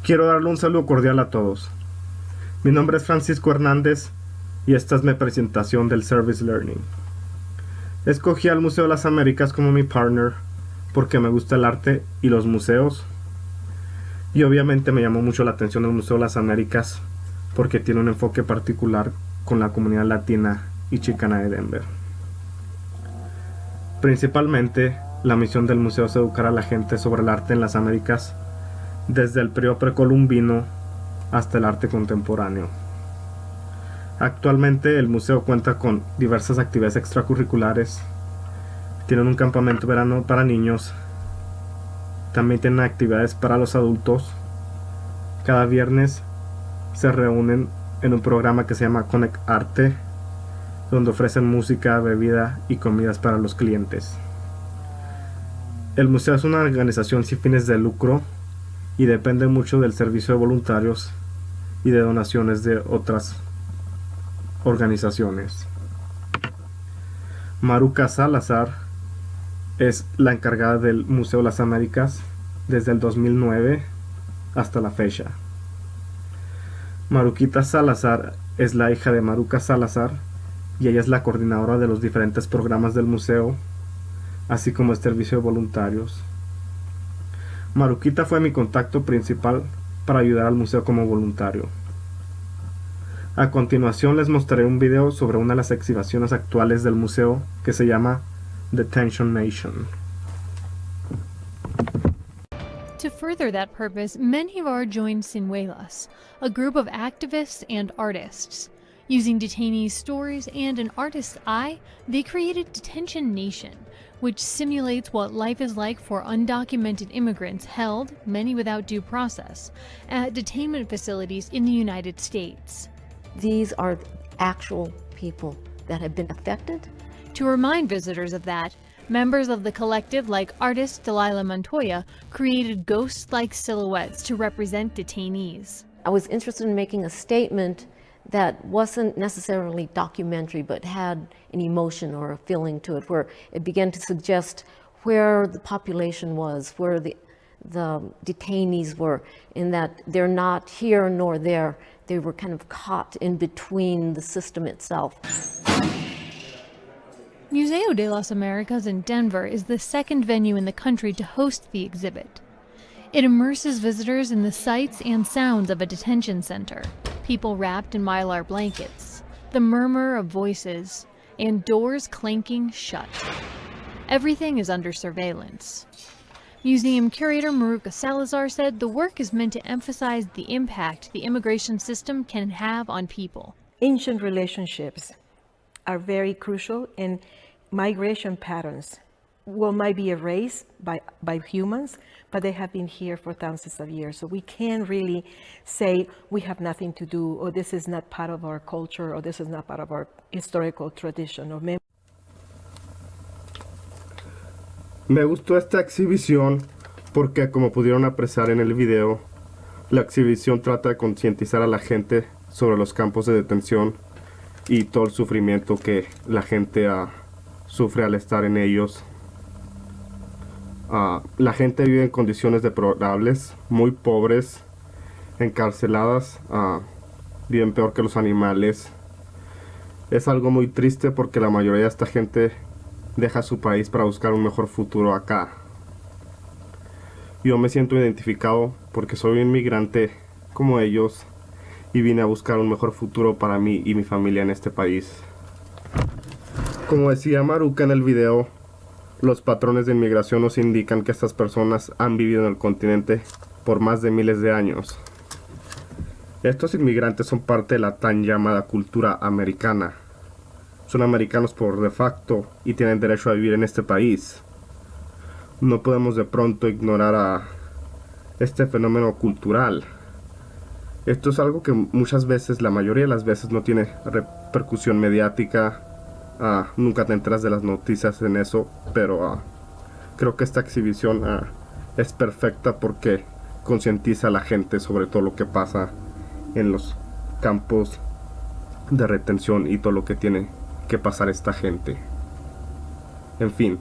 Quiero darle un saludo cordial a todos. Mi nombre es Francisco Hernández y esta es mi presentación del Service Learning. Escogí al Museo de las Américas como mi partner porque me gusta el arte y los museos. Y obviamente me llamó mucho la atención el Museo de las Américas porque tiene un enfoque particular con la comunidad latina y chicana de Denver. Principalmente, la misión del museo es educar a la gente sobre el arte en las Américas desde el periodo precolombino hasta el arte contemporáneo. Actualmente el museo cuenta con diversas actividades extracurriculares. Tienen un campamento de verano para niños. También tienen actividades para los adultos. Cada viernes se reúnen en un programa que se llama Connect Arte, donde ofrecen música, bebida y comidas para los clientes. El museo es una organización sin fines de lucro y depende mucho del servicio de voluntarios y de donaciones de otras organizaciones. Maruca Salazar es la encargada del Museo de las Américas desde el 2009 hasta la fecha. Maruquita Salazar es la hija de Maruca Salazar y ella es la coordinadora de los diferentes programas del museo, así como el servicio de voluntarios. Maruquita fue mi contacto principal para ayudar al museo como voluntario. A continuación les mostraré un video sobre una de las exhibiciones actuales del museo que se llama Detention Nation. To further that purpose, Menjivar joined Sinuelas, a group of activists and artists. Using detainees' stories and an artist's eye, they created Detention Nation, which simulates what life is like for undocumented immigrants held, many without due process, at detainment facilities in the United States. These are actual people that have been affected. To remind visitors of that, members of the collective, like artist Delilah Montoya, created ghost-like silhouettes to represent detainees. I was interested in making a statement that wasn't necessarily documentary, but had an emotion or a feeling to it, where it began to suggest where the population was, where the detainees were, in that they're not here nor there. They were kind of caught in between the system itself. Museo de las Americas in Denver is the second venue in the country to host the exhibit. It immerses visitors in the sights and sounds of a detention center, people wrapped in Mylar blankets, the murmur of voices, and doors clanking shut. Everything is under surveillance. Museum curator Maruca Salazar said the work is meant to emphasize the impact the immigration system can have on people. Ancient relationships are very crucial, and migration patterns might be erased by humans, but they have been here for thousands of years. So we can't really say we have nothing to do, or this is not part of our culture, or this is not part of our historical tradition or memory. Me gustó esta exhibición porque, como pudieron apreciar en el video, la exhibición trata de concientizar a la gente sobre los campos de detención y todo el sufrimiento que la gente sufre al estar en ellos. La gente vive en condiciones deplorables, muy pobres, encarceladas, viven peor que los animales. Es algo muy triste porque la mayoría de esta gente deja su país para buscar un mejor futuro acá. Yo me siento identificado porque soy un inmigrante como ellos y vine a buscar un mejor futuro para mí y mi familia en este país. Como decía Maruca en el video, los patrones de inmigración nos indican que estas personas han vivido en el continente por más de miles de años. Estos inmigrantes son parte de la tan llamada cultura americana. Son americanos por de facto y tienen derecho a vivir en este país. No podemos de pronto ignorar a este fenómeno cultural. Esto es algo que muchas veces, la mayoría de las veces, no tiene repercusión mediática. Nunca te enteras de las noticias en eso, pero creo que esta exhibición es perfecta porque concientiza a la gente sobre todo lo que pasa en los campos de retención y todo lo que tiene que pasar esta gente. En fin,